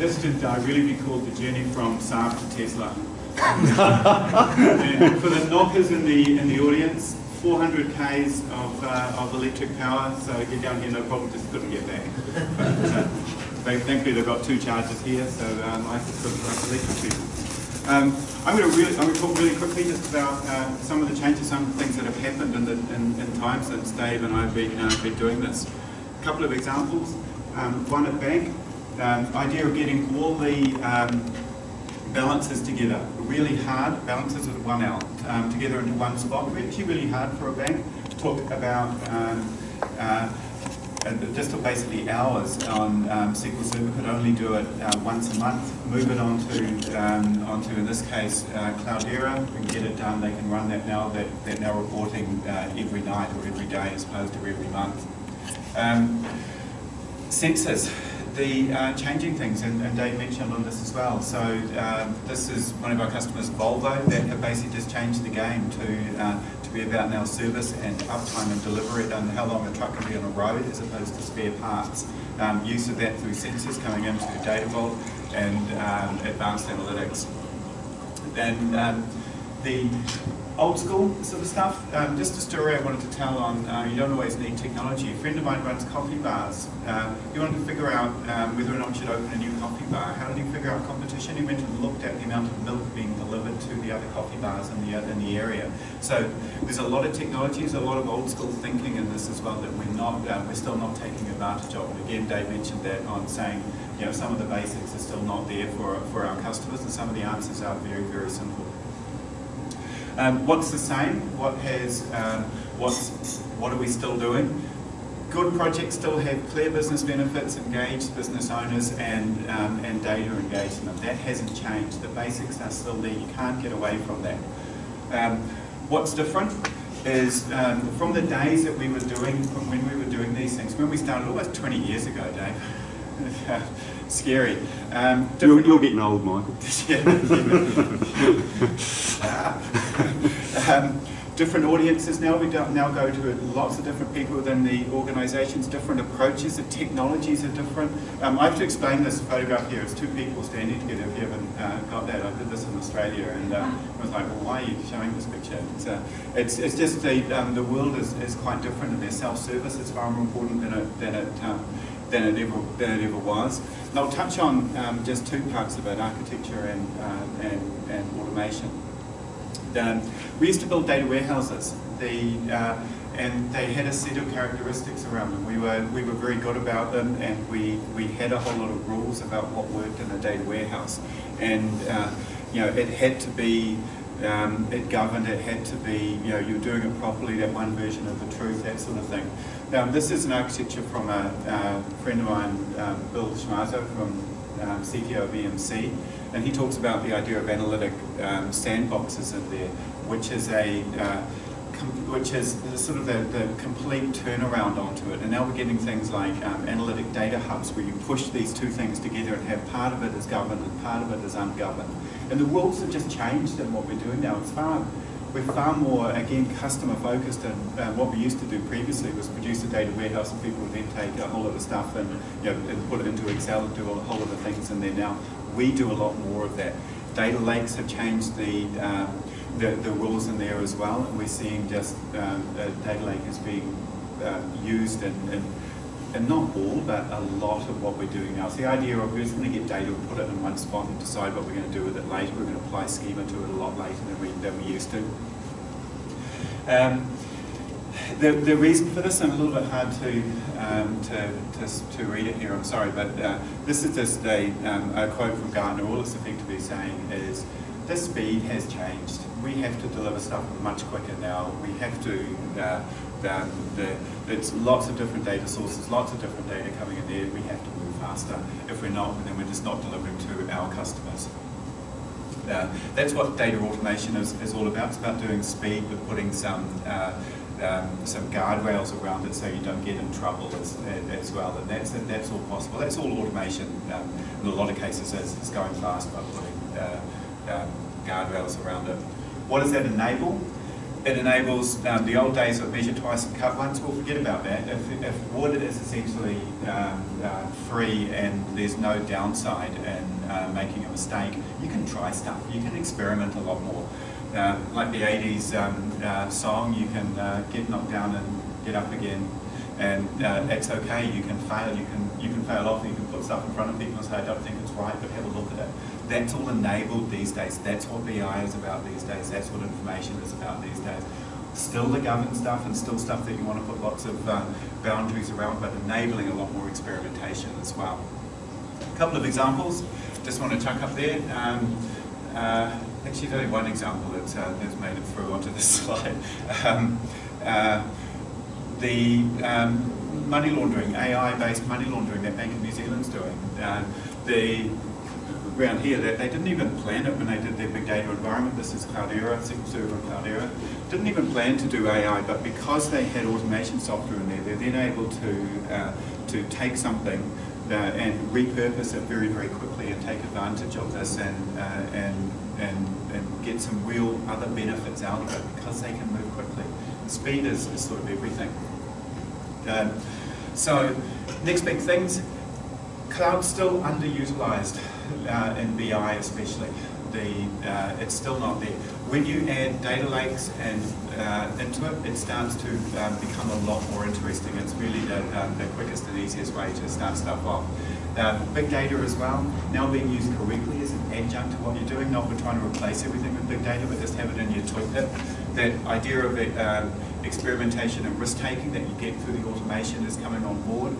this should really be called the journey from Saab to Tesla. And for the knockers in the audience, 400 k's of electric power, so get down here, no problem, just couldn't get back. But thankfully they've got 2 chargers here, so I just couldn't run electric people. I'm going to talk really quickly just about some of the changes, some things that have happened in time since Dave and I have been doing this. A couple of examples. One at bank, idea of getting all the balances together, really hard, balances with 1 L, together into one spot, actually really hard for a bank. Talk about just basically hours on SQL Server, could only do it once a month, move it onto in this case, Cloudera, and get it done. They can run that now, they're now reporting every night or every day as opposed to every month. Sensors. The changing things, and Dave mentioned on this as well. So this is one of our customers, Volvo, that have basically just changed the game to be about now service and uptime and delivery, and how long a truck can be on a road as opposed to spare parts. Use of that through sensors coming into Data Vault and advanced analytics. And the old school sort of stuff, just a story I wanted to tell on you don't always need technology. A friend of mine runs coffee bars. He wanted to figure out whether or not he should open a new coffee bar. How did he figure out competition? He went and looked at the amount of milk being delivered to the other coffee bars in the area. So there's a lot of technologies, a lot of old school thinking in this as well that we're still not taking advantage of. And again, Dave mentioned that on saying, you know, some of the basics are still not there for our customers, and some of the answers are very, very simple. What's the same? What are we still doing? Good projects still have clear business benefits, engaged business owners, and data engagement. That hasn't changed. The basics are still there. You can't get away from that. What's different is from the days that we were doing, from when we were doing these things, when we started almost 20 years ago, Dave. Scary. You're getting old, Michael. Different audiences now. We now go to lots of different people within the organisations, different approaches, the technologies are different. I have to explain this photograph here. It's 2 people standing together. If you haven't got that, I did this in Australia, and I was like, well, why are you showing this picture? It's just the world is quite different, and their self-service is far more important than it ever was. And I'll touch on just 2 parts of it, architecture and automation. We used to build data warehouses, and they had a set of characteristics around them. We were very good about them, and we had a whole lot of rules about what worked in a data warehouse. And you know, it had to be it governed. It had to be, you know, you're doing it properly. That one version of the truth, that sort of thing. Now, this is an architecture from a friend of mine, Bill Schmarzo from CTO of EMC. And he talks about the idea of analytic sandboxes in there, which is sort of the complete turnaround onto it. And now we're getting things like analytic data hubs, where you push these 2 things together and have part of it is governed and part of it is ungoverned. And the rules have just changed in what we're doing now. We're far more, again, customer focused, and what we used to do previously was produce a data warehouse, and people would then take a whole lot of stuff and, you know, and put it into Excel and do a whole lot of things in there. Now we do a lot more of that. Data lakes have changed the rules in there as well, and we're seeing just a data lake is being used and not all, but a lot of what we're doing now. It's the idea of we're just going to get data and put it in one spot and decide what we're going to do with it later. We're going to apply schema to it a lot later than we used to. The reason for this, and a little bit hard to read it here, I'm sorry, but this is just a quote from Gartner. All it's effectively saying is, the speed has changed. We have to deliver stuff much quicker now. We have to, it's lots of different data sources, lots of different data coming in there. We have to move faster. If we're not, then we're just not delivering to our customers. That's what data automation is all about. It's about doing speed, but putting some guardrails around it so you don't get in trouble as well. And that's all possible. That's all automation. In a lot of cases, it's going fast by putting guardrails around it. What does that enable? It enables the old days of measure twice and cut once. We'll forget about that. If wood is essentially free and there's no downside in making a mistake, you can try stuff. You can experiment a lot more. Like the 80s song, you can get knocked down and get up again, and that's okay. You can fail. You can fail off. You can put stuff in front of people and say, I don't think it's right, but have a look at it. That's all enabled these days. That's what BI is about these days. That's what information is about these days. Still the governed stuff and still stuff that you want to put lots of boundaries around, but enabling a lot more experimentation as well. A couple of examples, just want to chuck up there. Actually, there's only one example that's made it through onto this slide. The money laundering, AI-based money laundering that Bank of New Zealand's doing. Around here, they didn't even plan it when they did their big data environment. This is Cloudera, SQL Server and Cloudera. Didn't even plan to do AI, but because they had automation software in there, they're then able to take something and repurpose it very, very quickly and take advantage of this and get some real other benefits out of it because they can move quickly. Speed is sort of everything. So, next big things. Cloud's still underutilised in BI especially. It's still not there. When you add data lakes and into it, it starts to become a lot more interesting. It's really the quickest and easiest way to start stuff off. Big data as well, now being used correctly as an adjunct to what you're doing. Not we're trying to replace everything with big data, but just have it in your toolkit. That idea of experimentation and risk-taking that you get through the automation is coming on board.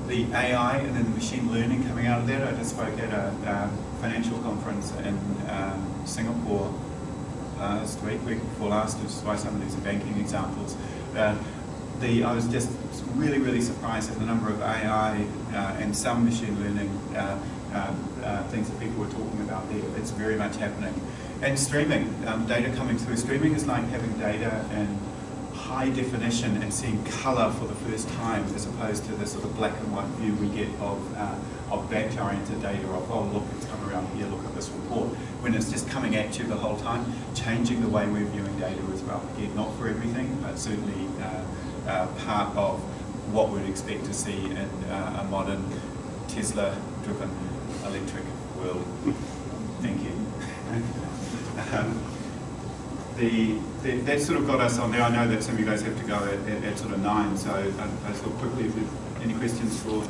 The AI and then the machine learning coming out of that. I just spoke at a financial conference in Singapore last week before last, which is why some of these are banking examples. I was just really, really surprised at the number of AI and some machine learning things that people were talking about there. It's very much happening. And streaming, data coming through. Streaming is like having data in high definition and seeing colour for the first time, as opposed to the sort of black and white view we get of batch-oriented data of, oh look, it's come around here, look at this report, when it's just coming at you the whole time, changing the way we're viewing data as well. Again, not for everything, but certainly part of what we'd expect to see in a modern Tesla-driven electric world. Thank you. That sort of got us on there. I know that some of you guys have to go at sort of 9, so I just thought quickly if there's any questions for